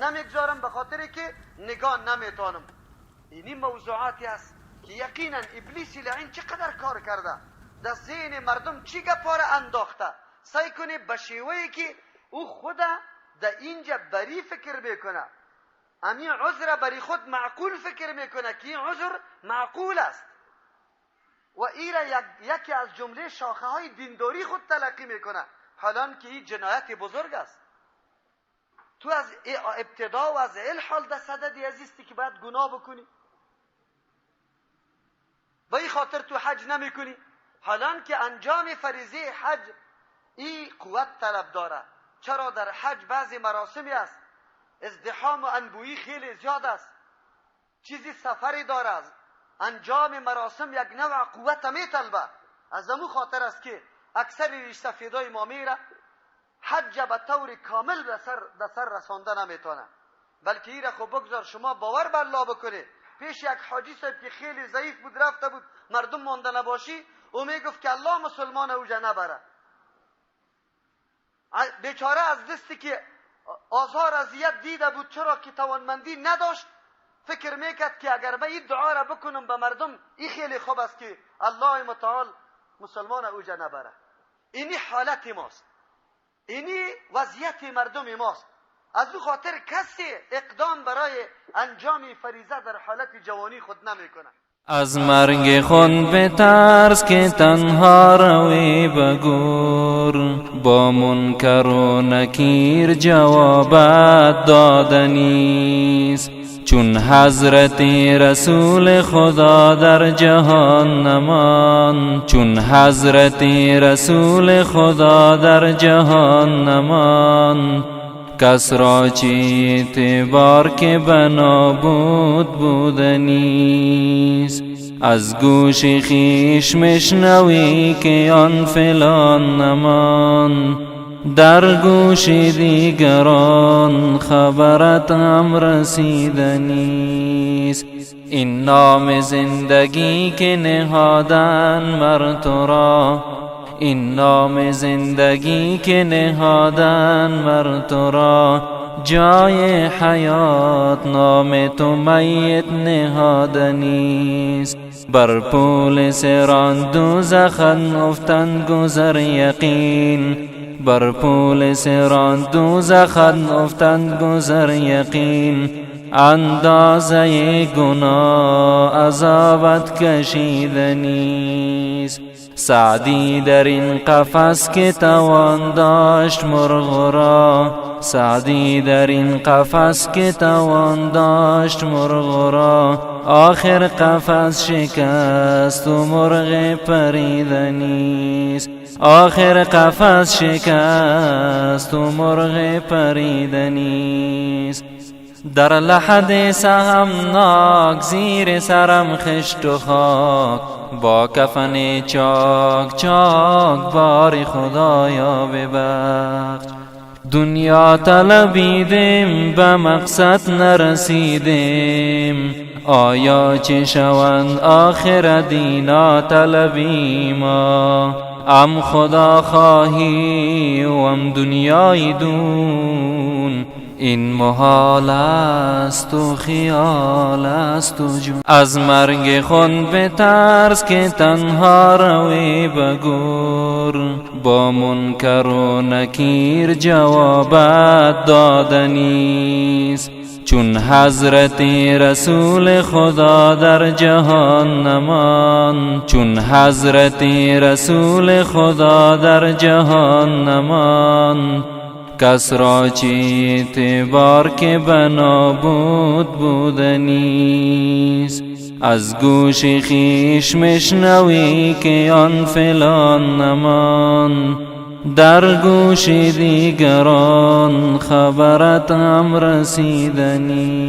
نمیگذارم به خاطر که نگاه نمیتونم. اینی موضوعاتی است که یقینا ابلیس لعین چقدر کار کرده، در ذهن مردم چی گپا را انداخته. سعی کنه به شیوهی که او خود در اینجا بری فکر میکنه، امی عذر بری خود معقول فکر میکنه که این عذر معقول است و ای را یکی از جمله شاخه های دینداری خود تلقی میکنه، حالان که این جنایت بزرگ است. تو از ابتدا و از الحال در صددی عزیزی که باید گناه بکنی، به این خاطر تو حج نمی کنی، حالان که انجام فریضه حج این قوت طلب داره. چرا در حج بعضی مراسمی است ازدحام و انبویی خیلی زیاد است، چیزی سفری داره، انجام مراسم یک نوع قوت می طلبه. از امو خاطر است که اکثر ریش سفیدای ما میره حج به طور کامل به سر رسانده نمیتونه، بلکه این را خب بگذار شما باور بر الله بکنه. پیش یک حاجی صاحب که خیلی ضعیف بود رفته بود، مردم مانده نباشی، او میگفت که الله مسلمان اوجا نبره. بیچاره از دستی که آزار اذیت دیده بود، چرا که توانمندی نداشت، فکر میکرد که اگر به این دعا را بکنم به مردم این خیلی خوب است که الله متعال مسلمان اوجا نبره. اینی حالت ماست، اینی وضعیت مردم ماست. از او خاطر کسی اقدام برای انجام فریضه در حالت جوانی خود نمیکنه. از مرگ خود بترس که تنها روی بگور، با منکر و نکیر جوابت دادنیست. چون حضرت رسول خدا در جهان نمان، چون حضرت رسول خدا در جهان نمان، کس را چی اعتبار که بنابود بودنیست. از گوش خیش مشنوی که آن فلان نمان، در گوش دیگران خبرت هم رسیدنیست. این نام زندگی که نهادن مر تو را، این نام زندگی که نهادن مر تو را، جای حیات نام تو میت نهادنیست. بر پول سران دوزخن افتند گذر یقین، بر پول سران دوزخن افتند گذر یقین. اندازه گناه عذابت کشیدنیست. سعدی در این قفس که توان داشت مرغ را، سعدی در این قفس که توان داشت مرغ را، آخر قفس شکست و مرغ پریدنیست. آخر قفس شکست و مرغ پریدنیست. در لحد سهمناک زیر سرم خشت و خاک، با کفن چاک چاک بار خدایا ببخش. دنیا طلبیدیم به مقصد نرسیدیم، آیا چه شوند آخر دینا طلبی ما. ام خدا خواهی و ام دنیای دون، این محال است و خیال است و جون. از مرگ خود بترس که تنها روی بگور، با منکر و نکیر جوابت دادنیست. چون حضرت رسول خدا در جهان نمان، چون حضرت رسول خدا در جهان نمان، کس را چی اعتبار که بنابود بودنیست. از گوش خیش مشنوی که آن فلان نمان، در گوش دیگران خبرت هم رسیدنیست.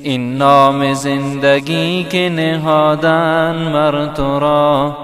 این نام زندگی که نهادن مر تو را،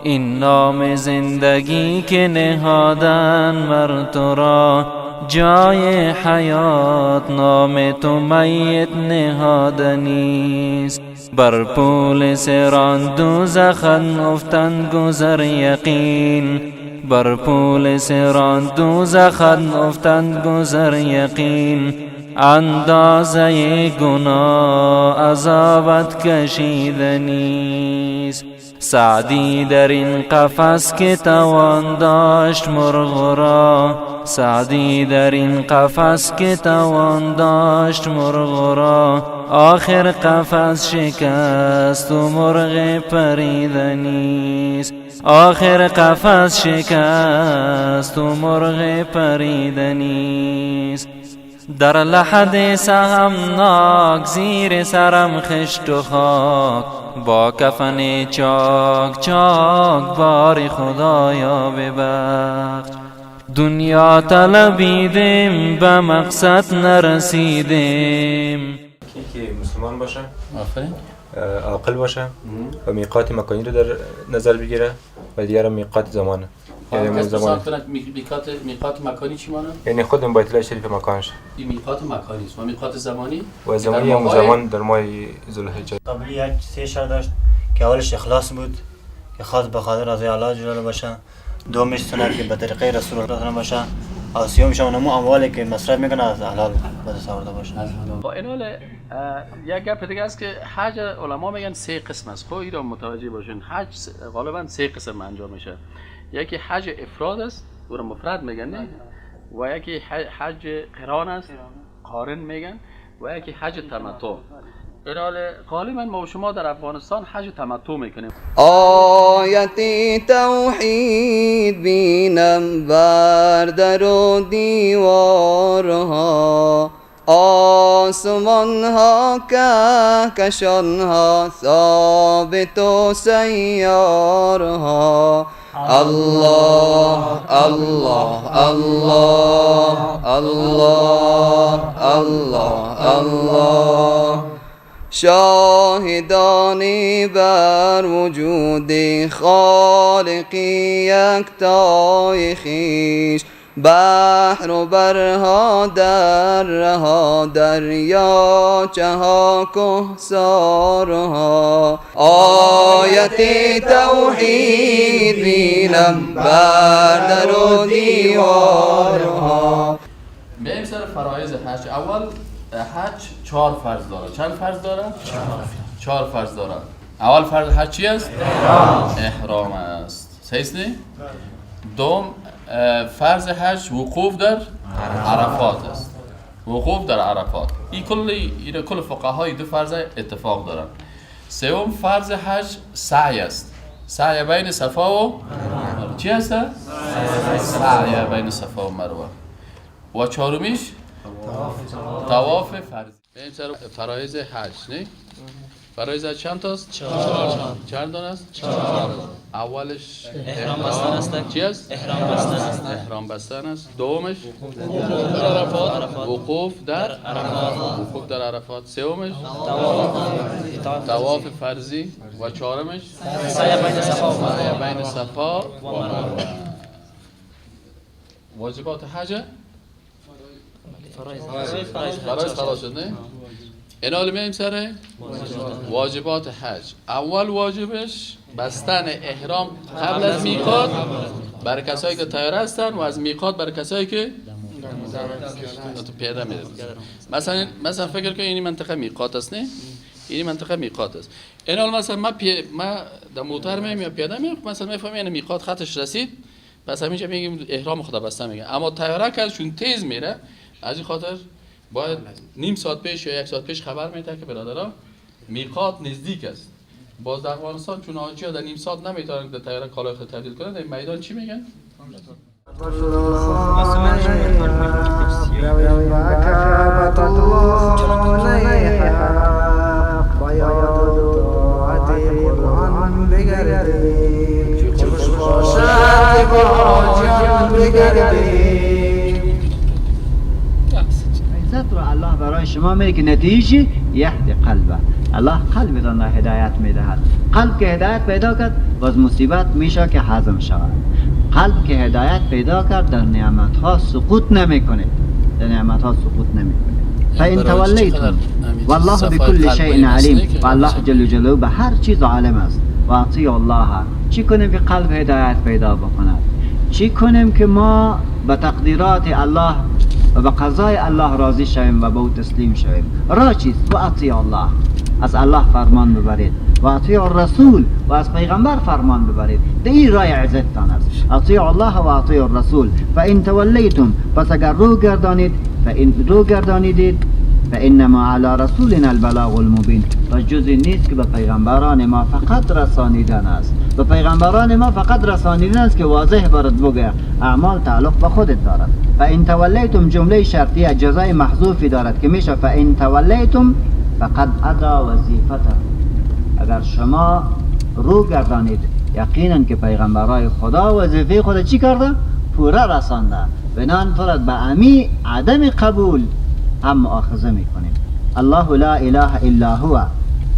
این نام زندگی که نهادن مر تو را، جای حیات نام تو میت نهادنیست. بر پول سران دوزخن افتند گذر یقین، بر پول سران دوزخت افتند گذر یقین اندازه گناه عذابت کشیدنیست سعدی در این قفس که توان داشت مرغ را سعدی در این قفس که توان داشت مرغ را آخر قفس شکست و مرغ پریدنیست آخر قفس شکست و مرغ پریدنیست در لحد سهمناک زیر سرم خشت و خاک با کفن چاک چاک بار خدایا ببخش دنیا طلبیدیم به مقصد نرسیدیم که مسلمان باشه آفرین عاقل باشه و میقات مکانی رو در نظر بگیره و دیگر میقات زمانه یعنی زمان میقات مکانی چی مانه؟ یعنی خود بیت الله شریف مکانش این میقات مکانی است و میقات زمانی و زمانی هم زمان در ماه ذوالحجه قبلی یک 3 شرط داشت که اولش اخلاص بود که خاص به خاطر رضای الله جلاله باشه دومش سنت که به طریقه رسول الله باشه و سیومش هم اموالی که مصرف میکنه از حلال به دست آورده باشه با این حال یک گپ دیگه است که حج علما میگن 3 قسم است خب اینو متوجه باشین حج غالبا 3 قسم انجام میشه یکی حج افراد است او را مفرد میگن و یکی حج قران است قارن میگن و یکی حج تمتع این حال غالبا ما و شما در افغانستان حج تمتع میکنیم آیتی توحید بینم بر در و دیوارها آسمان ها کهکشان ها ثابت و سیارها الله الله الله الله الله الله شاهدانی بر وجود خالقی یکتای خویش بحر و برها درها دریاچه ها کهسارها آیت توحید بینم بر در و دیوارها. بریم سر فرایض حج. اول حج 4 فرض داره. چند فرض داره؟ 4 فرض داره. اول فرض حج چی است؟ احرام است. صحیح است نه؟ دوم فرض حج وقوف در عرفات است. وقوف در عرفات. این کل فقهای 2 فرض اتفاق دارن. سوم فرض حج سعی است. سعی بین صفا و مروه. چی است؟ سعی بین صفا و مروه. و چهارمیش طواف فرض. این سر فرایض حج نه؟ فرایض حج چند تاست؟ 4. چند دانه است؟ 4. اولش احرام بستن است. چی است؟ احرام بستن است. احرام بستن است. دومش در عرفات. وقوف در عرفات. وقوف در عرفات. سومش طواف فرضی و چهارمش سعی بین صفا و مروه. سعی بین صفا و مروه. واجبات حج فرایض خلاص شد نه؟ این حال میایم سر واجبات حج. اول واجبش بستن احرام قبل از میقات برای کسایی که طیاره هستن و از میقات برای کسایی که پیاده میرن. مثلا فکر کن این منطقه میقات است نه؟ این منطقه میقات است. این حال مثلا ما در موتر میام یا پیاده میام مثلا میفهمم این میقات خطش رسید پس همینجا میگیم احرام خدا بسته میگه. اما طیاره که چون تیز میره از این خاطر باید نیم ساعت پیش یا 1 ساعت پیش خبر میده که برادران میقات نزدیک است. باز در افغانستان چون حاجی‌ها در نیم ساعت نمیتونن در طیاره کالای خود تبدیل کنن در میدان چی میگن؟ عزت رو الله برای شما میگه که نتیجه یهدی قلبه. الله قلبتان را هدایت میدهد. قلب که هدایت پیدا کرد باز مصیبت میشه که هضم شود. قلب که هدایت پیدا کرد در نعمت ها سقوط نمیکنه. در نعمت ها سقوط نمیکنه. فإن تولیتم والله بكل شيء علیم. و الله جل جلاله به هر چیز عالم است. و اطیعوا الله. چی کنیم که قلب هدایت پیدا بکند؟ چی کنیم که ما به تقدیرات الله و به قضای الله راضی شویم و به او تسلیم شویم؟ راه چیست؟ و اطیع الله، از الله فرمان ببرید، و اطیع الرسول، و از پیغمبر فرمان ببرید. ده این راه عزتتان است. اطیع الله و اطیع الرسول. فان تولیتم، پس اگر رو گردانیدید فانما علی رسولنا البلاغ المبین، و جزی نیست که به پیغمبران ما فقط رسانیدن است. به پیغمبران ما فقط رسانیدن است که واضح برات بگه، اعمال تعلق به خودت دارد. فان تولیتم جمله شرطیه جزای محذوفی دارد که میشه فان تولیتم فقد ادا وظیفته. اگر شما رو گردانید، یقینا که پیغمبرای خدا وظیفه خود چی کرده؟ پوره رسانده. بنان فرد به امی عدم قبول هم مؤاخذه میکنیم. الله لا اله الا هو،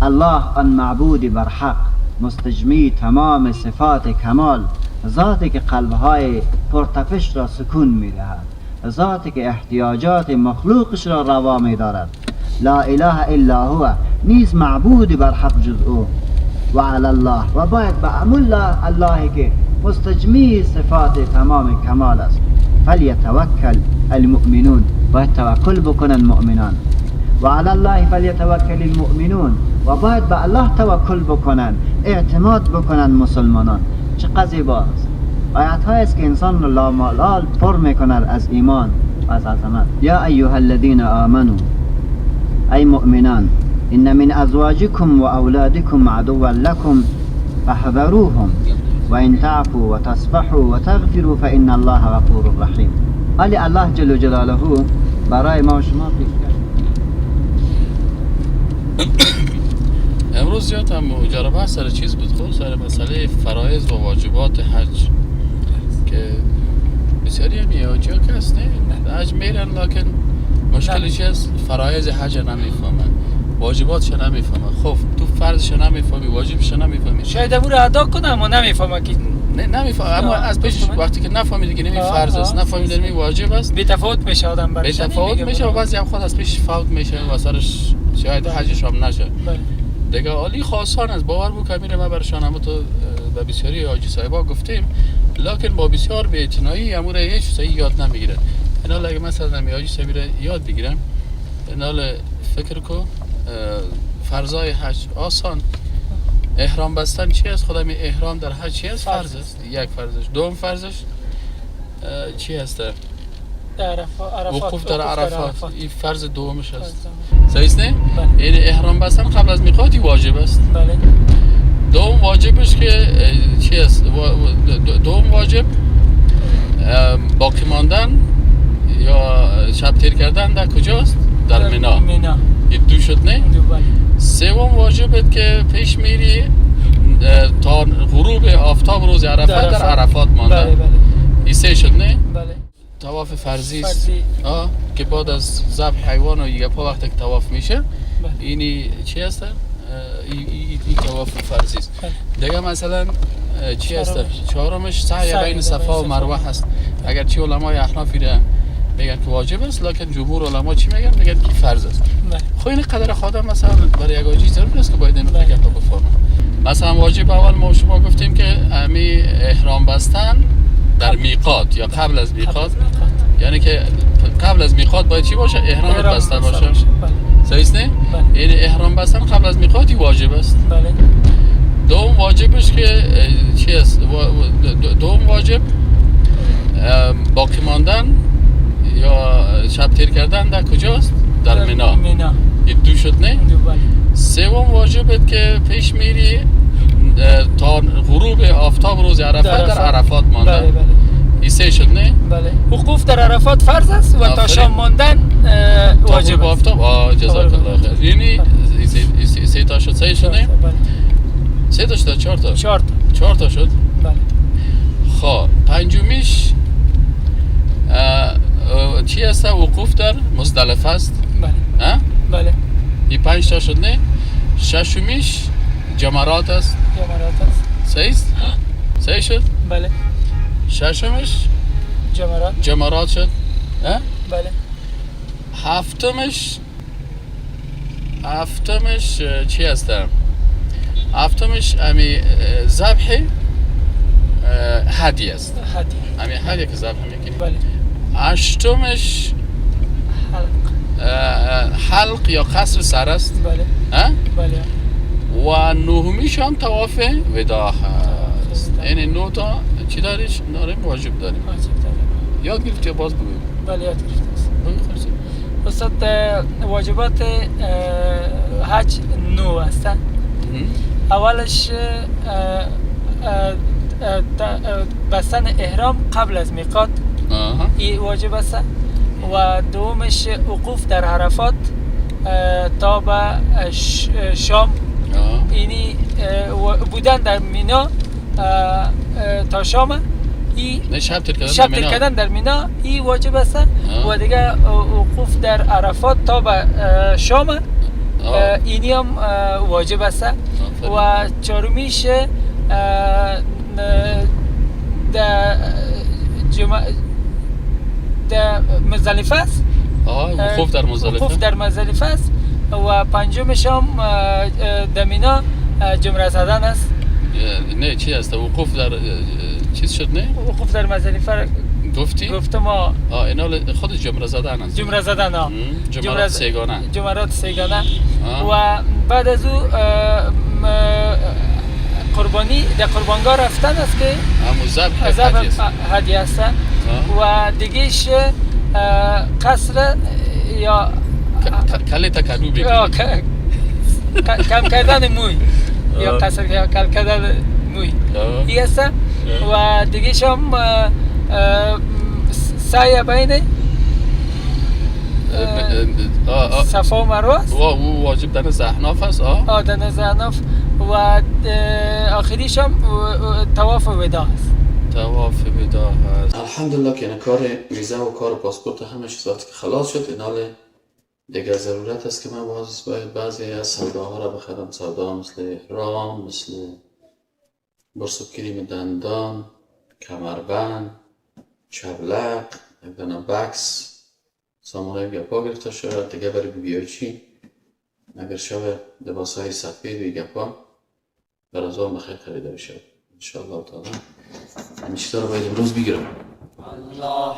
الله آن معبود برحق، مستجمی تمام صفات کمال، ذاتی که قلبهای پرتپش را سکون میدهد، ذاتی که احتیاجات مخلوقش را روا میدارد. لا اله الا هو، نیز معبود برحق جز او. و علی الله، و باید به امر الله که مستجمی صفات تمام کمال است. فلیتوکل المؤمنون، باید توکل بکنن مؤمنان. و علی الله فلیتوکل المؤمنون، و باید به الله توکل بکنن، اعتماد بکنن مسلمانان. چقدر زیباست. آیات های است که انسان را لامالال پر میکند از ایمان و از عظمت. یا ایها الذین آمنوا، ای مؤمنان، ان من ازواجکم و اولادکم عدوا لکم فاحذروهم و ان تعفوا و تصفحوا و تغفروا فان الله غفور رحیم. ولی الله جل جلاله برای ما و شما پیشکش. امروز زیاد هم مجربه سر چیز بود، خود سر مسئله فرایض و واجبات حج که بسیاری هم یه حجی ها که هست نه حج میرن، لکن مشکلش هست فرایض حج نمیفهمن، واجباتش نمیفهمن. خب تو فرضش نمیفهمی، واجبش نمیفهمی، شاید امور ادا کنه اما نمیفهمه که نمیفهمه. اما از پیش وقتی که نفهمید دیگه نمی فرض است، نفهمید نمی واجب است، بی تفاوت میشه آدم برش، بی تفاوت میشه و بعضی هم خود از پیش فوت میشه و سرش شاید حجش هم نشه. دیگه عالی خاصان است، باور بو که میره ما برشان هم تو به بسیاری حاجی صاحبا گفتیم، لکن با بسیار بی‌اعتنایی امور هیچ چیزی یاد نمیگیرن. اینا اگه مثلا حاجی صاحب یاد بگیرن، اینا فکر کو فرضای حج آسان. احرام بستن چی است؟ خدا می احرام در حج چی است؟ فرض است. یک فرضش. دوم فرضش چی است؟ وقوف در عرفات. این فرض دومش است. صحیح است نه؟ این احرام بستن قبل از میقاتی واجب است. بله. دوم واجبش که چی است؟ دوم واجب باقی ماندن یا شب تیر کردن در کجاست؟ در مینا. این دو شد نه؟ سوم واجبت که پیش میری تا غروب آفتاب روز عرفات در عرفات مانده. بله بله. این سه شد نه؟ بله. طواف فرضی است که بعد از ذبح حیوان و یه پا وقتی که طواف میشه اینی چی هست؟ این طواف فرضی است. دیگه مثلا چی هست؟ چهارمش سعی بین صفا و مروه هست. اگر چی علمای احنافی را میگن که واجب است، لکن جمهور علما چی میگن؟ میگن که فرض است. خب این قدر خودم مثلا برای یک حاجی ضرور نیست که باید این رو بفهمم. مثلا واجب اول ما شما گفتیم که امی احرام بستن در میقات یا قبل از میقات، یعنی که قبل از میقات باید چی باشه؟ احرام بسته باشه. صحیح است نه؟ یعنی احرام بستن قبل از میقاتی واجب است. بله. دوم واجبش که چی است؟ دوم واجب باقی ماندن یا شب تیر کردن در کجاست؟ در مینا. این دو شد نه؟ سوم واجبت که پیش میری تا غروب آفتاب روز عرفات در عرفات ماندن. بله بله. این سه شد نه؟ بله. وقوف در عرفات فرض است و تا شام ماندن واجب است. آفتاب جزاک الله خیر. یعنی سه تا شد، سه شد نه؟ سه تا شد، چهار تا؟ چهار تا شد. بله. خب پنجمیش چی است؟ وقوف در مزدلفه است. بله. بله. این 5 تا شد نه؟ ششمیش جمرات است. صحیح است؟ صحیح شد؟ بله. ششمش جمرات شد. بله. هفتمش چی است؟ هفتمش امی ذبح هدیه است. هدیه. همین هدیه که ذبح میکنیم. بله. هشتمش حلق یا قصر سر است. بله. بله. و نهمیش هم طواف وداع هست. یعنی 9 تا چی داریم؟ واجب داریم. یاد گرفتی باز بگو. بله یاد گرفتم. استاد واجبات حج 9 هستن. اولش بستن احرام قبل از میقات این واجب است و دومش وقوف در عرفات تا به شام، اینی بودن در مینا تا شام، شب تیر کردن در مینا این واجب است و دیگه وقوف در عرفات تا به شام اینی هم واجب است و چهارمیش در مزدلفه است. وقوف در مزدلفه است و پنجمش هم در مینا جمره زدن است. نه چی است؟ وقوف در چیز شد نه؟ وقوف در مزدلفه گفتم اینا خود جمره زدن است. جمره زدن جمرات سیگانه و بعد از او قربانی در قربانگاه رفتن است که ذبح هدیه است و دیگهش قصر یا کلی تکدو بگیریم کم کردن موی یا قصر یا کم کردن موی این است و دیگهش هم سعی بین صفا و مروه است. واجب در زحناف است. در زحناف و آخریش هم طواف وداع است. طواف وداع است. الحمدلله که کار ویزا و کار پاسپورت همه چیزاتی که خلاص شد. اینال دیگه ضرورت است که من باید بعضی از سوداها را بخرم. سودا مثل احرام، مثل برس و کریم دندان، کمربند، چبلق، بکس، سامانه گپا گرفته شد. دیگه برای بیایچی اگر شب لباس های سفید و گپا بر از آن بخیر خریده بشد انشاءالله تعالی. همیشه رو باید امروز بگیرم. الله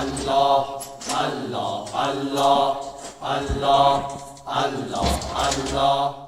الله الله الله الله الله الله